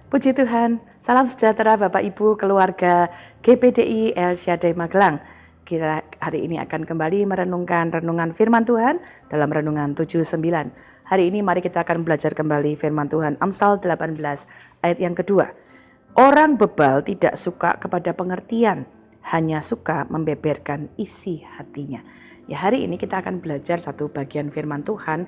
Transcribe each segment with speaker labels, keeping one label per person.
Speaker 1: Puji Tuhan, salam sejahtera Bapak Ibu keluarga GPDI El Shaddai Magelang. Kita hari ini akan kembali merenungkan renungan firman Tuhan dalam renungan 79. Hari ini mari kita akan belajar kembali firman Tuhan Amsal 18 ayat yang kedua. Orang bebal tidak suka kepada pengertian, hanya suka membeberkan isi hatinya. Ya, hari ini kita akan belajar satu bagian firman Tuhan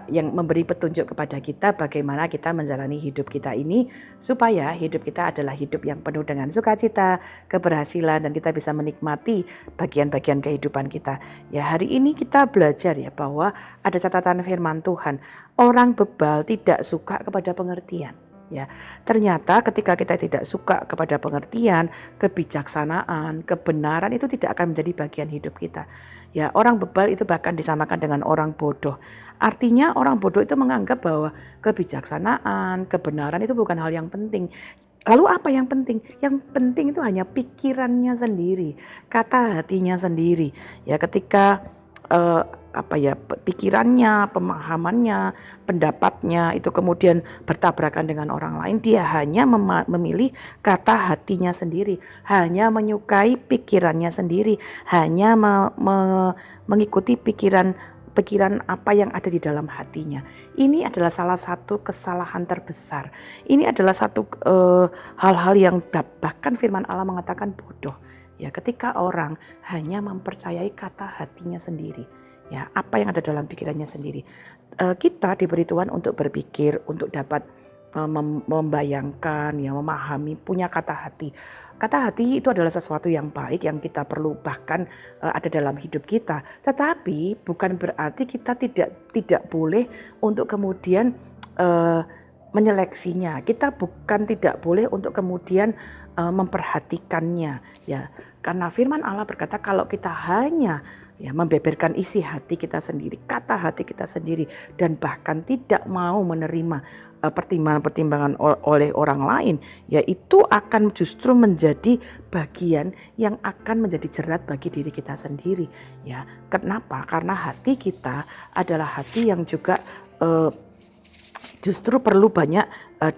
Speaker 1: yang memberi petunjuk kepada kita bagaimana kita menjalani hidup kita ini supaya hidup kita adalah hidup yang penuh dengan sukacita, keberhasilan, dan kita bisa menikmati bagian-bagian kehidupan kita. Ya, hari ini kita belajar ya bahwa ada catatan firman Tuhan, orang bebal tidak suka kepada pengertian. Ya, ternyata ketika kita tidak suka kepada pengertian, kebijaksanaan, kebenaran itu tidak akan menjadi bagian hidup kita. Ya, orang bebal itu bahkan disamakan dengan orang bodoh. Artinya orang bodoh itu menganggap bahwa kebijaksanaan, kebenaran itu bukan hal yang penting. Lalu apa yang penting? Yang penting itu hanya pikirannya sendiri, kata hatinya sendiri. Ya, ketika pikirannya, pemahamannya, pendapatnya itu kemudian bertabrakan dengan orang lain, dia hanya memilih kata hatinya sendiri, hanya menyukai pikirannya sendiri, hanya mengikuti pikiran apa yang ada di dalam hatinya. Ini adalah salah satu kesalahan terbesar. Ini adalah satu hal-hal yang bahkan firman Allah mengatakan bodoh. Ya, ketika orang hanya mempercayai kata hatinya sendiri, ya, apa yang ada dalam pikirannya sendiri. Kita diberi Tuhan untuk berpikir, untuk dapat membayangkan, ya, memahami, punya kata hati. Kata hati itu adalah sesuatu yang baik yang kita perlu bahkan ada dalam hidup kita. Tetapi bukan berarti kita tidak boleh untuk kemudian menyeleksinya. Kita bukan tidak boleh untuk kemudian memperhatikannya, ya. Karena firman Allah berkata kalau kita hanya membeberkan isi hati kita sendiri, kata hati kita sendiri, dan bahkan tidak mau menerima pertimbangan-pertimbangan oleh orang lain, ya itu akan justru menjadi bagian yang akan menjadi jerat bagi diri kita sendiri. Ya, kenapa? Karena hati kita adalah hati yang juga justru perlu banyak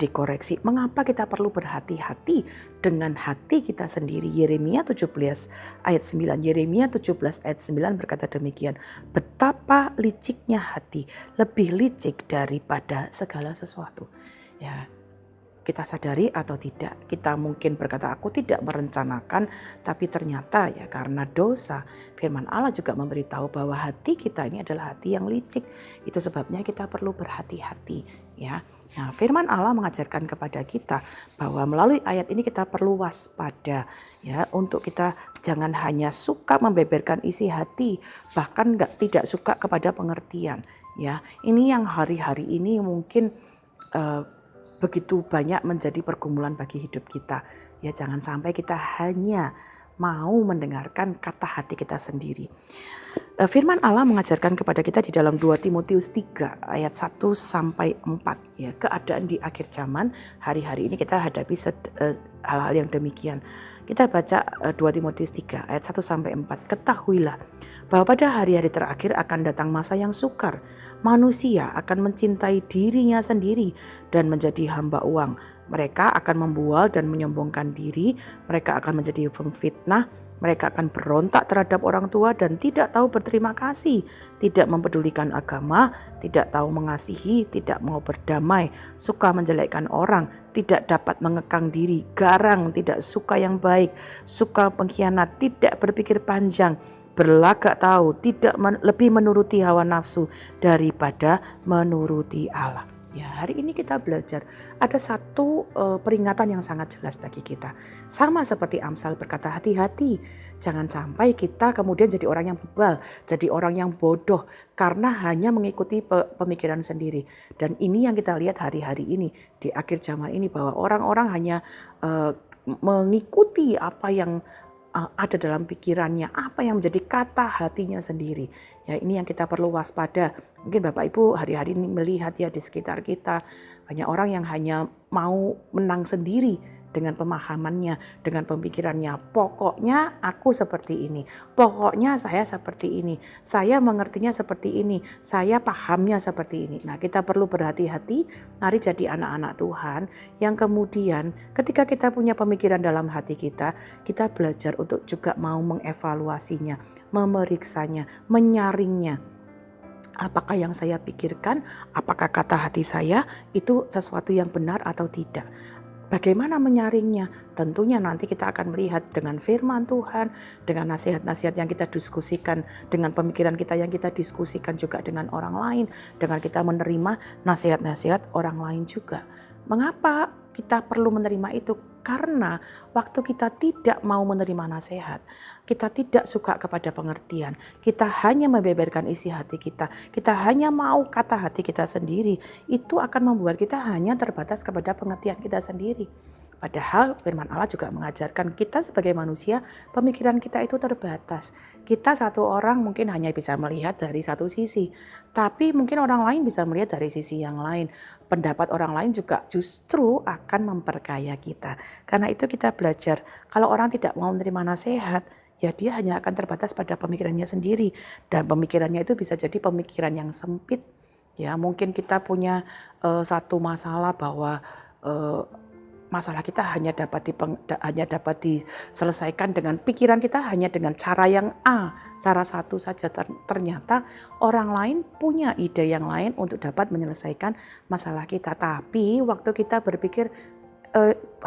Speaker 1: dikoreksi. Mengapa kita perlu berhati-hati dengan hati kita sendiri? Yeremia 17 ayat 9. Yeremia 17 ayat 9 berkata demikian. Betapa liciknya hati, lebih licik daripada segala sesuatu. Ya, kita sadari atau tidak, kita mungkin berkata aku tidak merencanakan, tapi ternyata ya karena dosa, firman Allah juga memberitahu bahwa hati kita ini adalah hati yang licik. Itu sebabnya kita perlu berhati-hati, ya. Nah, firman Allah mengajarkan kepada kita bahwa melalui ayat ini kita perlu waspada, ya, untuk kita jangan hanya suka membeberkan isi hati, bahkan tidak suka kepada pengertian, ya. Ini yang hari-hari ini mungkin begitu banyak menjadi pergumulan bagi hidup kita. Ya, jangan sampai kita hanya mau mendengarkan kata hati kita sendiri. Firman Allah mengajarkan kepada kita di dalam 2 Timotius 3 ayat 1 sampai 4, ya, keadaan di akhir zaman hari-hari ini kita hadapi hal-hal yang demikian. Kita baca 2 Timotius 3 ayat 1 sampai 4. Ketahuilah bahwa pada hari-hari terakhir akan datang masa yang sukar. Manusia akan mencintai dirinya sendiri dan menjadi hamba uang. Mereka akan membual dan menyombongkan diri. Mereka akan menjadi pemfitnah. Mereka akan berontak terhadap orang tua dan tidak tahu berterima kasih. Tidak mempedulikan agama, tidak tahu mengasihi, tidak mau berdamai, suka menjelekkan orang, tidak dapat mengekang diri, garang, tidak suka yang baik, suka pengkhianat, tidak berpikir panjang, berlagak tahu, tidak lebih menuruti hawa nafsu daripada menuruti Allah. Ya, hari ini kita belajar ada satu peringatan yang sangat jelas bagi kita. Sama seperti Amsal berkata, hati-hati. Jangan sampai kita kemudian jadi orang yang bebal, jadi orang yang bodoh karena hanya mengikuti pemikiran sendiri. Dan ini yang kita lihat hari-hari ini di akhir zaman ini, bahwa orang-orang hanya mengikuti apa yang ada dalam pikirannya, apa yang menjadi kata hatinya sendiri. Ya, ini yang kita perlu waspada. Mungkin Bapak Ibu hari-hari ini melihat ya di sekitar kita banyak orang yang hanya mau menang sendiri, dengan pemahamannya, dengan pemikirannya. Pokoknya aku seperti ini, pokoknya saya seperti ini, saya mengertinya seperti ini, saya pahamnya seperti ini. Nah, kita perlu berhati-hati, mari jadi anak-anak Tuhan yang kemudian ketika kita punya pemikiran dalam hati kita belajar untuk juga mau mengevaluasinya, memeriksanya, menyaringnya. Apakah yang saya pikirkan, apakah kata hati saya itu sesuatu yang benar atau tidak. Bagaimana menyaringnya? Tentunya nanti kita akan melihat dengan firman Tuhan, dengan nasihat-nasihat yang kita diskusikan, dengan pemikiran kita yang kita diskusikan juga dengan orang lain, dengan kita menerima nasihat-nasihat orang lain juga. Mengapa kita perlu menerima itu? Karena waktu kita tidak mau menerima nasihat, kita tidak suka kepada pengertian, kita hanya membeberkan isi hati kita hanya mau kata hati kita sendiri, itu akan membuat kita hanya terbatas kepada pengertian kita sendiri. Padahal firman Allah juga mengajarkan kita sebagai manusia, pemikiran kita itu terbatas. Kita satu orang mungkin hanya bisa melihat dari satu sisi, tapi mungkin orang lain bisa melihat dari sisi yang lain. Pendapat orang lain juga justru akan memperkaya kita. Karena itu kita belajar, kalau orang tidak mau menerima nasihat, ya dia hanya akan terbatas pada pemikirannya sendiri. Dan pemikirannya itu bisa jadi pemikiran yang sempit. Ya, mungkin kita punya satu masalah bahwa masalah kita hanya dapat diselesaikan dengan pikiran kita, hanya dengan cara yang A, cara satu saja. Ternyata orang lain punya ide yang lain untuk dapat menyelesaikan masalah kita. Tapi waktu kita berpikir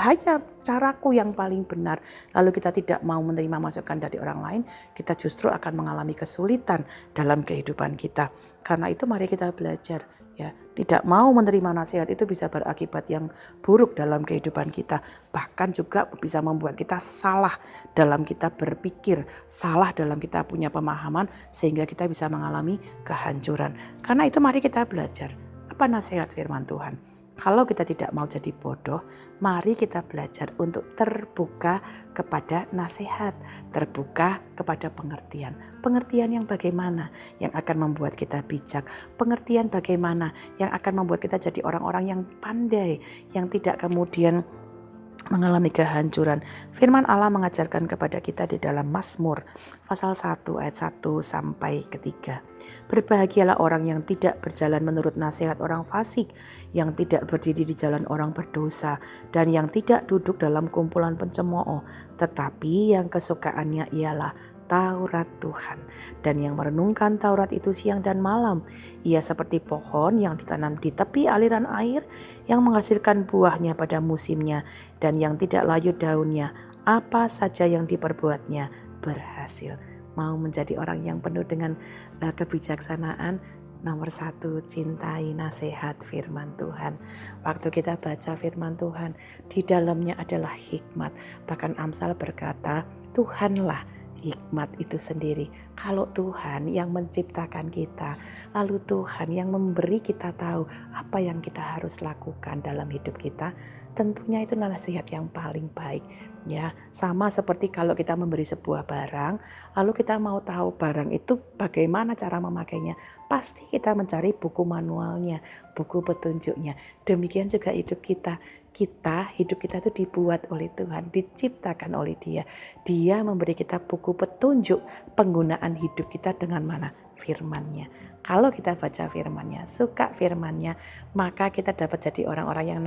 Speaker 1: hanya caraku yang paling benar, lalu kita tidak mau menerima masukan dari orang lain, kita justru akan mengalami kesulitan dalam kehidupan kita. Karena itu mari kita belajar, ya, tidak mau menerima nasihat itu bisa berakibat yang buruk dalam kehidupan kita, bahkan juga bisa membuat kita salah dalam kita berpikir, salah dalam kita punya pemahaman, sehingga kita bisa mengalami kehancuran. Karena itu mari kita belajar apa nasihat firman Tuhan. Kalau kita tidak mau jadi bodoh, mari kita belajar untuk terbuka kepada nasihat, terbuka kepada pengertian. Pengertian yang bagaimana yang akan membuat kita bijak, pengertian bagaimana yang akan membuat kita jadi orang-orang yang pandai, yang tidak kemudian mengalami kehancuran. Firman Allah mengajarkan kepada kita di dalam Mazmur pasal 1 ayat 1 sampai 3. Berbahagialah orang yang tidak berjalan menurut nasihat orang fasik, yang tidak berdiri di jalan orang berdosa, dan yang tidak duduk dalam kumpulan pencemooh, tetapi yang kesukaannya ialah Taurat Tuhan, dan yang merenungkan Taurat itu siang dan malam. Ia seperti pohon yang ditanam di tepi aliran air, yang menghasilkan buahnya pada musimnya, dan yang tidak layu daunnya. Apa saja yang diperbuatnya berhasil. Mau menjadi orang yang penuh dengan kebijaksanaan, nomor 1, cintai nasihat firman Tuhan. Waktu kita baca firman Tuhan, di dalamnya adalah hikmat. Bahkan Amsal berkata, Tuhanlah hikmat itu sendiri. Kalau Tuhan yang menciptakan kita, lalu Tuhan yang memberi kita tahu apa yang kita harus lakukan dalam hidup kita, tentunya itu nasihat yang paling baik. Ya, sama seperti kalau kita memberi sebuah barang, lalu kita mau tahu barang itu bagaimana cara memakainya, pasti kita mencari buku manualnya, buku petunjuknya. Demikian juga hidup kita. Hidup kita itu dibuat oleh Tuhan, diciptakan oleh Dia. Dia memberi kita buku petunjuk penggunaan hidup kita dengan mana? Firman-Nya. Kalau kita baca firman-Nya, suka firman-Nya, maka kita dapat jadi orang-orang yang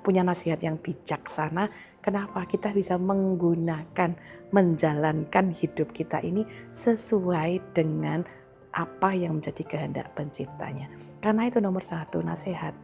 Speaker 1: punya nasihat yang bijaksana. Kenapa? Kita bisa menggunakan, menjalankan hidup kita ini sesuai dengan apa yang menjadi kehendak penciptanya. Karena itu nomor 1, nasihat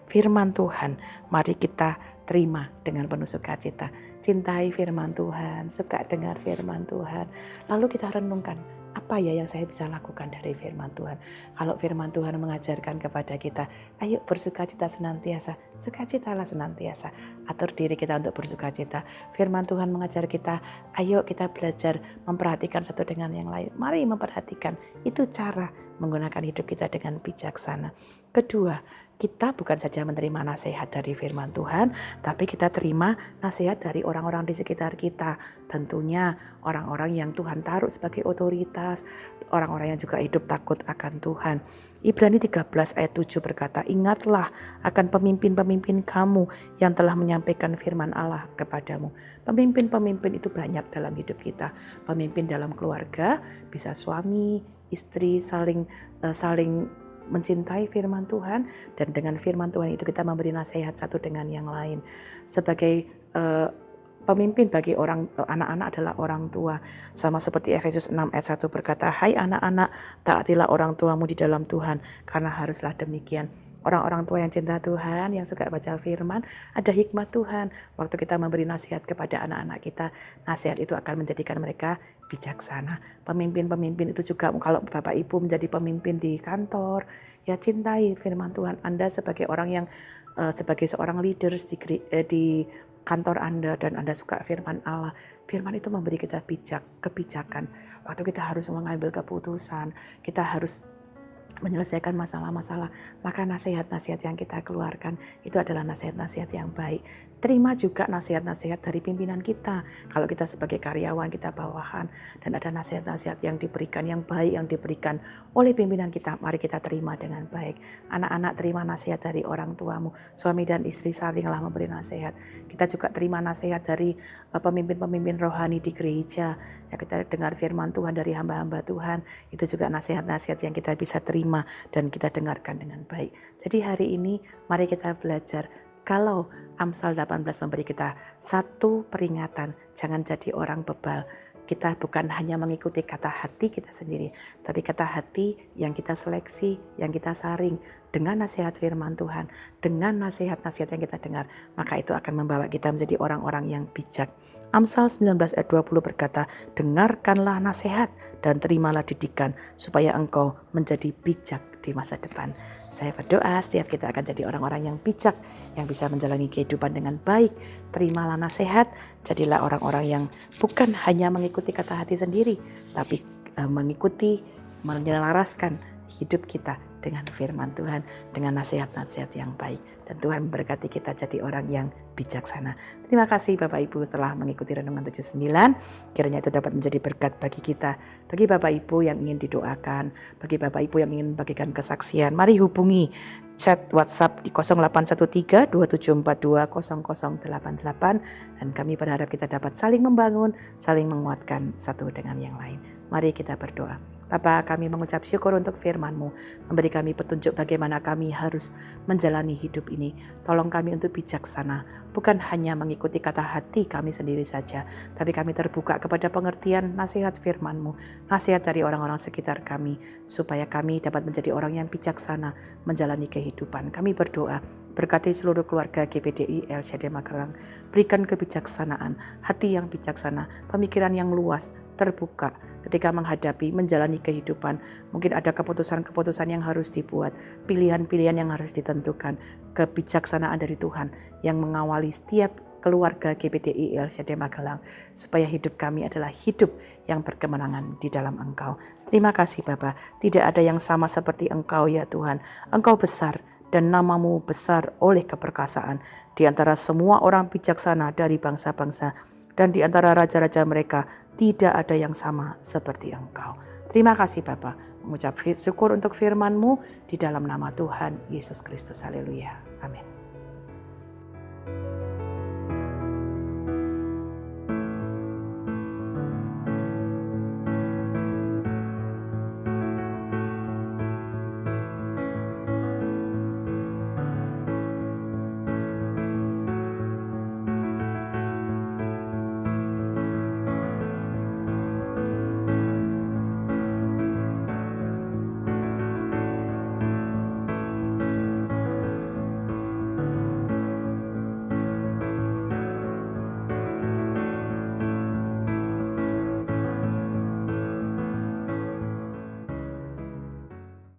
Speaker 1: firman Tuhan, mari kita terima dengan penuh sukacita. Cintai firman Tuhan, suka dengar firman Tuhan. Lalu kita renungkan, apa ya yang saya bisa lakukan dari firman Tuhan. Kalau firman Tuhan mengajarkan kepada kita, ayo bersukacita senantiasa, sukacitalah senantiasa. Atur diri kita untuk bersukacita. Firman Tuhan mengajar kita, ayo kita belajar memperhatikan satu dengan yang lain. Mari memperhatikan, itu cara menggunakan hidup kita dengan bijaksana. Kedua, kita bukan saja menerima nasihat dari firman Tuhan, tapi kita terima nasihat dari orang-orang di sekitar kita. Tentunya orang-orang yang Tuhan taruh sebagai otoritas, orang-orang yang juga hidup takut akan Tuhan. Ibrani 13 ayat 7 berkata, ingatlah akan pemimpin-pemimpin kamu yang telah menyampaikan firman Allah kepadamu. Pemimpin-pemimpin itu banyak dalam hidup kita. Pemimpin dalam keluarga, bisa suami, istri saling mencintai firman Tuhan, dan dengan firman Tuhan itu kita memberi nasihat satu dengan yang lain. Sebagai pemimpin bagi anak-anak adalah orang tua. Sama seperti Efesus 6 ayat 1 berkata, hai anak-anak, taatilah orang tuamu di dalam Tuhan, karena haruslah demikian. Orang-orang tua yang cinta Tuhan, yang suka baca firman, ada hikmat Tuhan. Waktu kita memberi nasihat kepada anak-anak kita, nasihat itu akan menjadikan mereka bijaksana. Pemimpin-pemimpin itu juga, kalau Bapak Ibu menjadi pemimpin di kantor, ya cintai firman Tuhan. Anda sebagai orang yang, sebagai seorang leaders di kantor Anda, dan Anda suka firman Allah, firman itu memberi kita kebijakan. Waktu kita harus mengambil keputusan, kita harus menyelesaikan masalah-masalah, maka nasihat-nasihat yang kita keluarkan itu adalah nasihat-nasihat yang baik. Terima juga nasihat-nasihat dari pimpinan kita. Kalau kita sebagai karyawan, kita bawahan, dan ada nasihat-nasihat yang diberikan, yang baik, yang diberikan oleh pimpinan kita, mari kita terima dengan baik. Anak-anak, terima nasihat dari orang tuamu. Suami dan istri salinglah memberi nasihat. Kita juga terima nasihat dari pemimpin-pemimpin rohani di gereja. Ya, kita dengar firman Tuhan dari hamba-hamba Tuhan. Itu juga nasihat-nasihat yang kita bisa terima dan kita dengarkan dengan baik. Jadi hari ini mari kita belajar. Kalau Amsal 18 memberi kita satu peringatan, jangan jadi orang bebal. Kita bukan hanya mengikuti kata hati kita sendiri, tapi kata hati yang kita seleksi, yang kita saring dengan nasihat firman Tuhan, dengan nasihat-nasihat yang kita dengar, maka itu akan membawa kita menjadi orang-orang yang bijak. Amsal 19 ayat 20 berkata, dengarkanlah nasihat dan terimalah didikan, supaya engkau menjadi bijak di masa depan. Saya berdoa setiap kita akan jadi orang-orang yang bijak, yang bisa menjalani kehidupan dengan baik. Terimalah nasihat, jadilah orang-orang yang bukan hanya mengikuti kata hati sendiri, tapi mengikuti, menyelaraskan hidup kita dengan firman Tuhan, dengan nasihat-nasihat yang baik. Dan Tuhan memberkati kita jadi orang yang bijaksana. Terima kasih Bapak Ibu telah mengikuti Renungan 79. Kiranya itu dapat menjadi berkat bagi kita. Bagi Bapak Ibu yang ingin didoakan, bagi Bapak Ibu yang ingin bagikan kesaksian, mari hubungi chat WhatsApp di 0813-2742-0088. Dan kami berharap kita dapat saling membangun, saling menguatkan satu dengan yang lain. Mari kita berdoa. Bapa, kami mengucap syukur untuk firman-Mu, memberi kami petunjuk bagaimana kami harus menjalani hidup ini. Tolong kami untuk bijaksana, bukan hanya mengikuti kata hati kami sendiri saja, tapi kami terbuka kepada pengertian nasihat firman-Mu, nasihat dari orang-orang sekitar kami, supaya kami dapat menjadi orang yang bijaksana menjalani kehidupan. Kami berdoa, berkati seluruh keluarga GPDI LCD Magelang, berikan kebijaksanaan, hati yang bijaksana, pemikiran yang luas, terbuka ketika menghadapi, menjalani kehidupan. Mungkin ada keputusan-keputusan yang harus dibuat, pilihan-pilihan yang harus ditentukan, kebijaksanaan dari Tuhan yang mengawali setiap keluarga GPDI LCD Magelang, supaya hidup kami adalah hidup yang berkemenangan di dalam Engkau. Terima kasih Bapa, tidak ada yang sama seperti Engkau ya Tuhan. Engkau besar dan nama-Mu besar oleh keperkasaan di antara semua orang bijaksana dari bangsa-bangsa, dan di antara raja-raja mereka tidak ada yang sama seperti Engkau. Terima kasih Bapa, mengucap syukur untuk firman-Mu di dalam nama Tuhan Yesus Kristus. Haleluya. Amin.